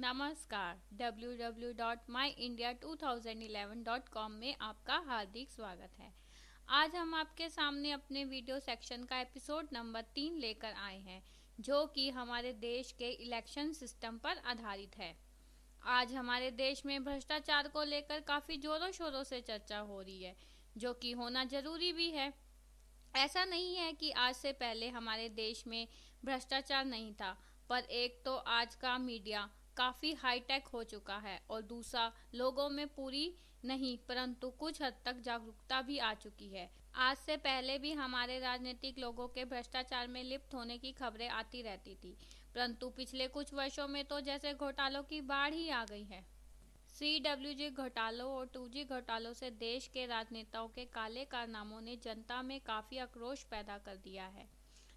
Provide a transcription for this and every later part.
नमस्कार www.myindia2011.com में आपका हार्दिक स्वागत है। आज हम आपके सामने अपने वीडियो सेक्शन का एपिसोड नंबर 3 लेकर आए हैं, जो कि हमारे देश के इलेक्शन सिस्टम पर आधारित है। आज हमारे देश में भ्रष्टाचार को लेकर काफ़ी ज़ोरों शोरों से चर्चा हो रही है, जो कि होना ज़रूरी भी है। ऐसा नहीं है कि आज से पहले हमारे देश में भ्रष्टाचार नहीं था, पर एक तो आज का मीडिया काफ़ी हाईटेक हो चुका है और दूसरा लोगों में पूरी नहीं परंतु कुछ हद तक जागरूकता भी आ चुकी है। आज से पहले भी हमारे राजनीतिक लोगों के भ्रष्टाचार में लिप्त होने की खबरें आती रहती थी, परंतु पिछले कुछ वर्षों में तो जैसे घोटालों की बाढ़ ही आ गई है। CWG घोटालों और 2G घोटालों से देश के राजनेताओं के काले कारनामों ने जनता में काफ़ी आक्रोश पैदा कर दिया है,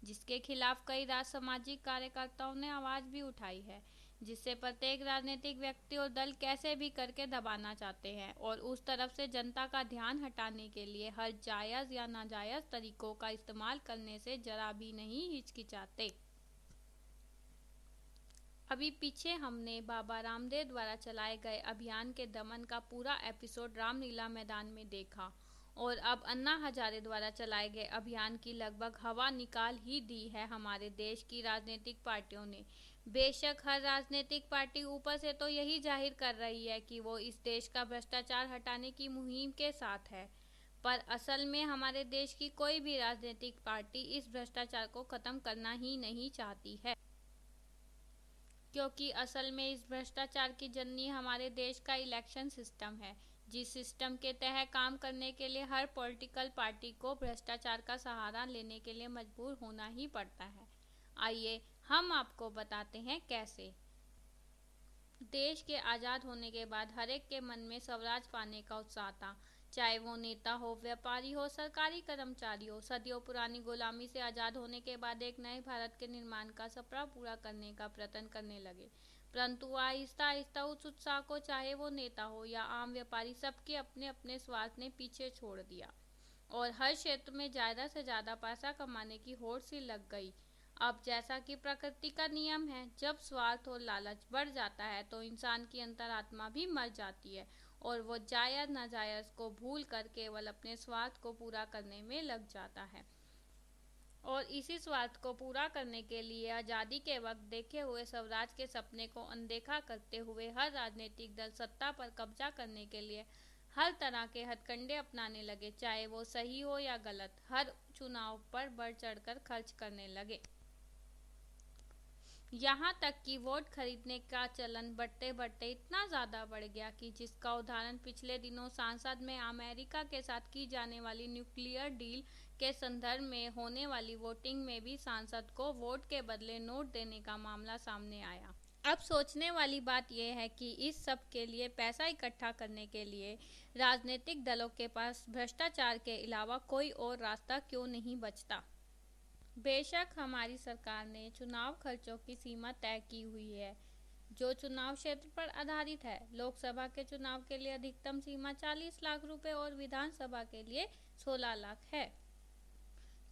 जिसके खिलाफ कई सामाजिक कार्यकर्ताओं ने आवाज़ भी उठाई है, जिससे प्रत्येक राजनीतिक व्यक्ति और दल कैसे भी करके दबाना चाहते हैं और उस तरफ से जनता का ध्यान हटाने के लिए हर जायज़ या नाजायज़ तरीकों का इस्तेमाल करने से जरा भी नहीं हिचकिचाते। अभी पीछे हमने बाबा रामदेव द्वारा चलाए गए अभियान के दमन का पूरा एपिसोड रामलीला मैदान में देखा और अब अन्ना हजारे द्वारा चलाए गए अभियान की लगभग हवा निकाल ही दी है हमारे देश की राजनीतिक पार्टियों ने। बेशक हर राजनीतिक पार्टी ऊपर से तो यही जाहिर कर रही है कि वो इस देश का भ्रष्टाचार हटाने की मुहिम के साथ है, पर असल में हमारे देश की कोई भी राजनीतिक पार्टी इस भ्रष्टाचार को खत्म करना ही नहीं चाहती है, क्योंकि असल में इस भ्रष्टाचार की जननी हमारे देश का इलेक्शन सिस्टम है, जिस सिस्टम के तहत काम करने के लिए हर पॉलिटिकल पार्टी को भ्रष्टाचार का सहारा लेने के लिए मजबूर होना ही पड़ता है। आइए हम आपको बताते हैं कैसे। देश के आज़ाद होने के बाद हर एक के मन में स्वराज पाने का उत्साह था, चाहे वो नेता हो, व्यापारी हो, सरकारी कर्मचारी हो। सदियों पुरानी गुलामी से आज़ाद होने के बाद एक नए भारत के निर्माण का सपना पूरा करने का प्रयत्न करने लगे, परंतु आहिस्ता आहिस्ता उस उत्साह को चाहे वो नेता हो या आम व्यापारी, सबके अपने अपने स्वार्थ ने पीछे छोड़ दिया और हर क्षेत्र में ज़्यादा से ज़्यादा पैसा कमाने की होड़ सी लग गई। अब जैसा कि प्रकृति का नियम है, जब स्वार्थ और लालच बढ़ जाता है तो इंसान की अंतरात्मा भी मर जाती है और वो जायज़ नाजायज़ को भूल कर केवल अपने स्वार्थ को पूरा करने में लग जाता है। और इसी स्वार्थ को पूरा करने के लिए आज़ादी के वक्त देखे हुए स्वराज के सपने को अनदेखा करते हुए हर राजनीतिक दल सत्ता पर कब्जा करने के लिए हर तरह के हथकंडे अपनाने लगे, चाहे वो सही हो या गलत। हर चुनाव पर बढ़ चढ़कर खर्च करने लगे, यहाँ तक कि वोट खरीदने का चलन बढ़ते बढ़ते इतना ज़्यादा बढ़ गया कि जिसका उदाहरण पिछले दिनों संसद में अमेरिका के साथ की जाने वाली न्यूक्लियर डील के संदर्भ में होने वाली वोटिंग में भी सांसद को वोट के बदले नोट देने का मामला सामने आया। अब सोचने वाली बात यह है कि इस सब के लिए पैसा इकट्ठा करने के लिए राजनीतिक दलों के पास भ्रष्टाचार के अलावा कोई और रास्ता क्यों नहीं बचता। बेशक हमारी सरकार ने चुनाव खर्चों की सीमा तय की हुई है, जो चुनाव क्षेत्र पर आधारित है। लोकसभा के चुनाव के लिए अधिकतम सीमा 40 लाख रुपए और विधानसभा के लिए 16 लाख है।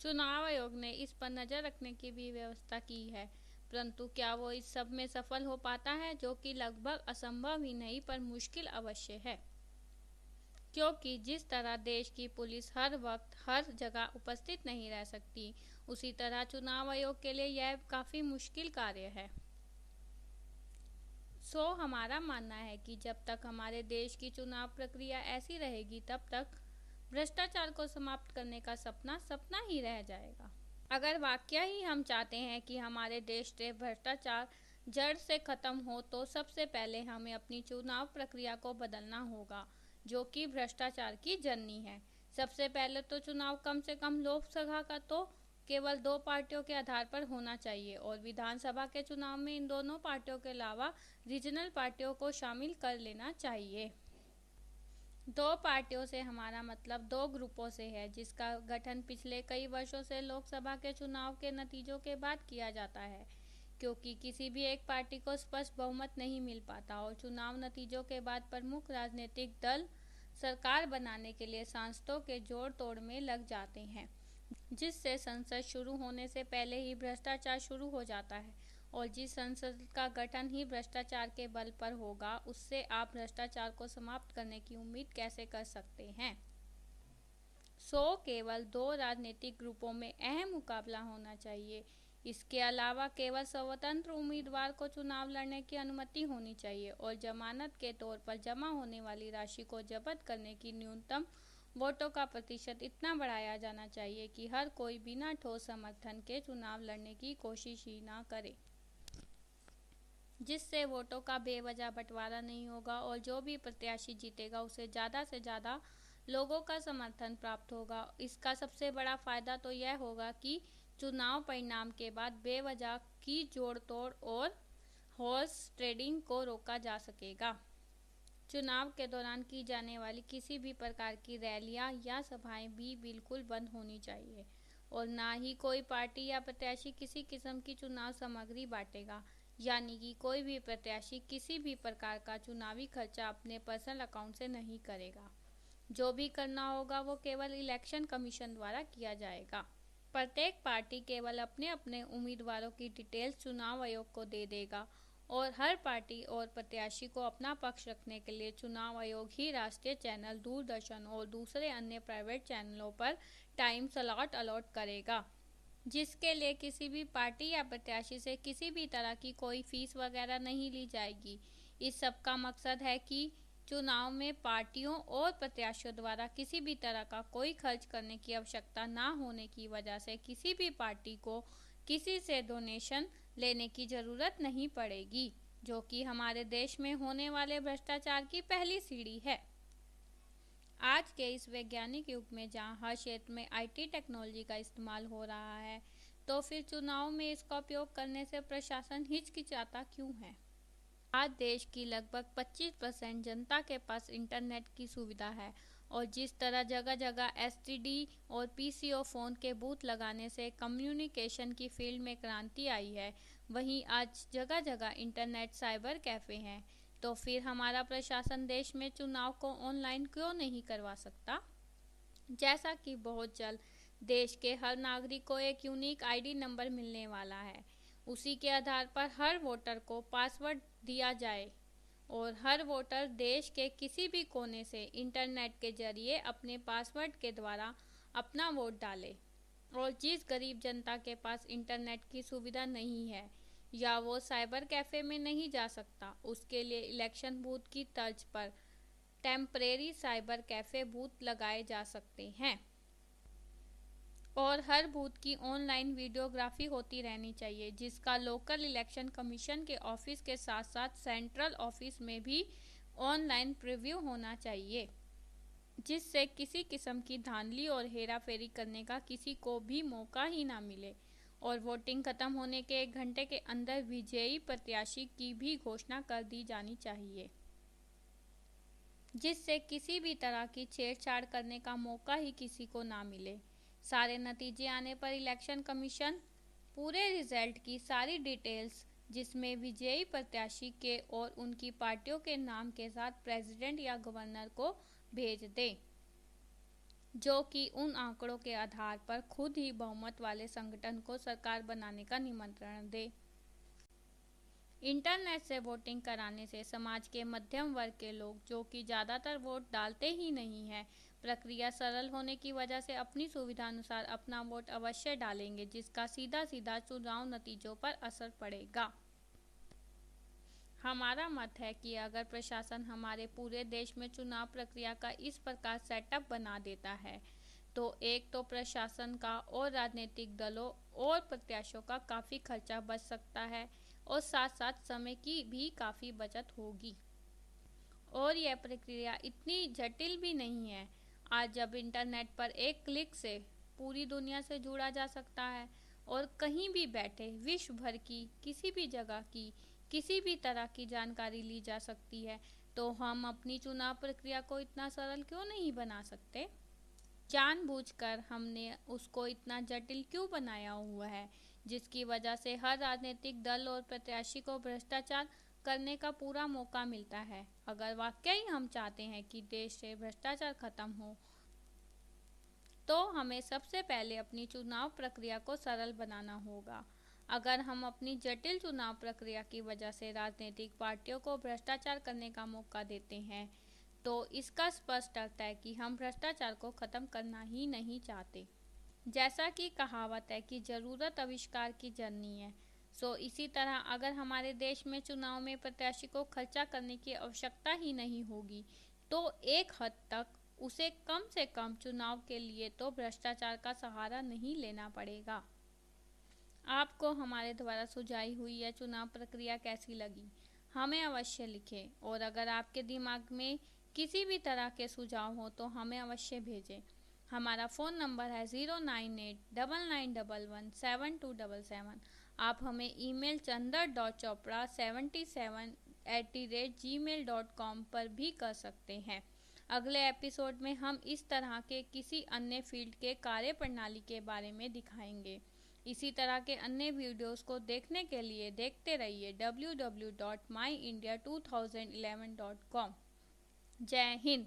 चुनाव आयोग ने इस पर नज़र रखने की भी व्यवस्था की है, परंतु क्या वो इस सब में सफल हो पाता है, जो कि लगभग असंभव ही नहीं पर मुश्किल अवश्य है, क्योंकि जिस तरह देश की पुलिस हर वक्त हर जगह उपस्थित नहीं रह सकती, उसी तरह चुनाव आयोग के लिए यह काफ़ी मुश्किल कार्य है। हमारा मानना है कि जब तक हमारे देश की चुनाव प्रक्रिया ऐसी रहेगी, तब तक भ्रष्टाचार को समाप्त करने का सपना सपना ही रह जाएगा। अगर वाकई ही हम चाहते हैं कि हमारे देश से भ्रष्टाचार जड़ से खत्म हो, तो सबसे पहले हमें अपनी चुनाव प्रक्रिया को बदलना होगा, जो कि भ्रष्टाचार की जननी है। सबसे पहले तो चुनाव कम से कम लोकसभा का तो केवल 2 पार्टियों के आधार पर होना चाहिए और विधानसभा के चुनाव में इन दोनों पार्टियों के अलावा रीजनल पार्टियों को शामिल कर लेना चाहिए। 2 पार्टियों से हमारा मतलब 2 ग्रुपों से है, जिसका गठन पिछले कई वर्षों से लोकसभा के चुनाव के नतीजों के बाद किया जाता है, क्योंकि किसी भी एक पार्टी को स्पष्ट बहुमत नहीं मिल पाता और चुनाव नतीजों के बाद प्रमुख राजनीतिक दल सरकार बनाने के लिए सांसदों के जोड़ तोड़ में लग जाते हैं, जिससे संसद शुरू होने से पहले ही भ्रष्टाचार शुरू हो जाता है और जिस संसद का गठन ही भ्रष्टाचार के बल पर होगा, उससे आप भ्रष्टाचार को समाप्त करने की उम्मीद कैसे कर सकते हैं। केवल 2 राजनीतिक ग्रुपों में अहम मुकाबला होना चाहिए। इसके अलावा केवल स्वतंत्र उम्मीदवार को चुनाव लड़ने की अनुमति होनी चाहिए और जमानत के तौर पर जमा होने वाली राशि को जब्त करने की न्यूनतम वोटों का प्रतिशत इतना बढ़ाया जाना चाहिए कि हर कोई बिना ठोस समर्थन के चुनाव लड़ने की कोशिश ही ना करे, जिससे वोटों का बेवजह बंटवारा नहीं होगा और जो भी प्रत्याशी जीतेगा उसे ज़्यादा से ज़्यादा लोगों का समर्थन प्राप्त होगा। इसका सबसे बड़ा फायदा तो यह होगा कि चुनाव परिणाम के बाद बेवजह की जोड़ तोड़ और हॉर्स ट्रेडिंग को रोका जा सकेगा। चुनाव के दौरान की जाने वाली किसी भी प्रकार की रैलियां या सभाएं भी बिल्कुल बंद होनी चाहिए और ना ही कोई पार्टी या प्रत्याशी किसी किस्म की चुनाव सामग्री बांटेगा, यानी कि कोई भी प्रत्याशी किसी भी प्रकार का चुनावी खर्चा अपने पर्सनल अकाउंट से नहीं करेगा। जो भी करना होगा वो केवल इलेक्शन कमीशन द्वारा किया जाएगा। प्रत्येक पार्टी केवल अपने अपने उम्मीदवारों की डिटेल्स चुनाव आयोग को दे देगा और हर पार्टी और प्रत्याशी को अपना पक्ष रखने के लिए चुनाव आयोग ही राष्ट्रीय चैनल, दूरदर्शन और दूसरे अन्य प्राइवेट चैनलों पर टाइम स्लॉट अलॉट करेगा, जिसके लिए किसी भी पार्टी या प्रत्याशी से किसी भी तरह की कोई फीस वगैरह नहीं ली जाएगी। इस सब का मकसद है कि चुनाव में पार्टियों और प्रत्याशियों द्वारा किसी भी तरह का कोई खर्च करने की आवश्यकता ना होने की वजह से किसी भी पार्टी को किसी से डोनेशन लेने की जरूरत नहीं पड़ेगी, जो कि हमारे देश में होने वाले भ्रष्टाचार की पहली सीढ़ी है। आज के इस वैज्ञानिक युग में जहां हर क्षेत्र में आईटी टेक्नोलॉजी का इस्तेमाल हो रहा है, तो फिर चुनाव में इसका उपयोग करने से प्रशासन हिचकिचाता क्यों है। आज देश की लगभग 25% जनता के पास इंटरनेट की सुविधा है और जिस तरह जगह जगह एसटीडी और पीसीओ फोन के बूथ लगाने से कम्युनिकेशन की फील्ड में क्रांति आई है, वहीं आज जगह जगह इंटरनेट साइबर कैफे हैं। तो फिर हमारा प्रशासन देश में चुनाव को ऑनलाइन क्यों नहीं करवा सकता। जैसा कि बहुत जल्द देश के हर नागरिक को एक यूनिक आईडी नंबर मिलने वाला है, उसी के आधार पर हर वोटर को पासवर्ड दिया जाए और हर वोटर देश के किसी भी कोने से इंटरनेट के जरिए अपने पासवर्ड के द्वारा अपना वोट डाले। और जिस गरीब जनता के पास इंटरनेट की सुविधा नहीं है या वो साइबर कैफे में नहीं जा सकता, उसके लिए इलेक्शन बूथ की तर्ज पर टेम्परेरी साइबर कैफे बूथ लगाए जा सकते हैं और हर बूथ की ऑनलाइन वीडियोग्राफी होती रहनी चाहिए, जिसका लोकल इलेक्शन कमीशन के ऑफिस के साथ साथ सेंट्रल ऑफिस में भी ऑनलाइन प्रीव्यू होना चाहिए, जिससे किसी किस्म की धांधली और हेराफेरी करने का किसी को भी मौका ही ना मिले और वोटिंग खत्म होने के 1 घंटे के अंदर विजयी प्रत्याशी की भी घोषणा कर दी जानी चाहिए, जिससे किसी भी तरह की छेड़छाड़ करने का मौका ही किसी को ना मिले। सारे नतीजे आने पर इलेक्शन कमीशन पूरे रिजल्ट की सारी डिटेल्स, जिसमें विजयी प्रत्याशी के और उनकी पार्टियों के नाम के साथ प्रेसिडेंट या गवर्नर को भेज दे, जो कि उन आंकड़ों के आधार पर खुद ही बहुमत वाले संगठन को सरकार बनाने का निमंत्रण दे। इंटरनेट से वोटिंग कराने से समाज के मध्यम वर्ग के लोग, जो कि ज़्यादातर वोट डालते ही नहीं है, प्रक्रिया सरल होने की वजह से अपनी सुविधा अनुसार अपना वोट अवश्य डालेंगे, जिसका सीधा सीधा चुनाव नतीजों पर असर पड़ेगा। हमारा मत है कि अगर प्रशासन हमारे पूरे देश में चुनाव प्रक्रिया का इस प्रकार सेटअप बना देता है, तो एक तो प्रशासन का और राजनीतिक दलों और प्रत्याशियों का काफ़ी खर्चा बच सकता है और साथ साथ समय की भी काफ़ी बचत होगी। और यह प्रक्रिया इतनी जटिल भी नहीं है। आज जब इंटरनेट पर एक क्लिक से पूरी दुनिया से जुड़ा जा सकता है और कहीं भी बैठे विश्व भर की किसी भी जगह की किसी भी तरह की जानकारी ली जा सकती है, तो हम अपनी चुनाव प्रक्रिया को इतना सरल क्यों नहीं बना सकते। जानबूझकर हमने उसको इतना जटिल क्यों बनाया हुआ है, जिसकी वजह से हर राजनीतिक दल और प्रत्याशी को भ्रष्टाचार करने का पूरा मौका मिलता है। अगर वाकई हम चाहते हैं कि देश से भ्रष्टाचार खत्म हो, तो हमें सबसे पहले अपनी चुनाव प्रक्रिया को सरल बनाना होगा। अगर हम अपनी जटिल चुनाव प्रक्रिया की वजह से राजनीतिक पार्टियों को भ्रष्टाचार करने का मौका देते हैं, तो इसका स्पष्ट अर्थ है कि हम भ्रष्टाचार को खत्म करना ही नहीं चाहते। जैसा कि कहावत है कि जरूरत आविष्कार की जननी है, सो इसी तरह अगर हमारे देश में चुनाव में प्रत्याशी को खर्चा करने की आवश्यकता ही नहीं होगी, तो एक हद तक उसे कम से कम चुनाव के लिए तो भ्रष्टाचार का सहारा नहीं लेना पड़ेगा। आपको हमारे द्वारा सुझाई हुई यह चुनाव प्रक्रिया कैसी लगी, हमें अवश्य लिखें, और अगर आपके दिमाग में किसी भी तरह के सुझाव हो तो हमें अवश्य भेजें। हमारा फ़ोन नंबर है 09899117277। आप हमें ईमेल chandar.chopra77@gmail.com पर भी कर सकते हैं। अगले एपिसोड में हम इस तरह के किसी अन्य फील्ड के कार्य प्रणाली के बारे में दिखाएंगे। इसी तरह के अन्य वीडियोस को देखने के लिए देखते रहिए www.myindia2011.com। जय हिंद।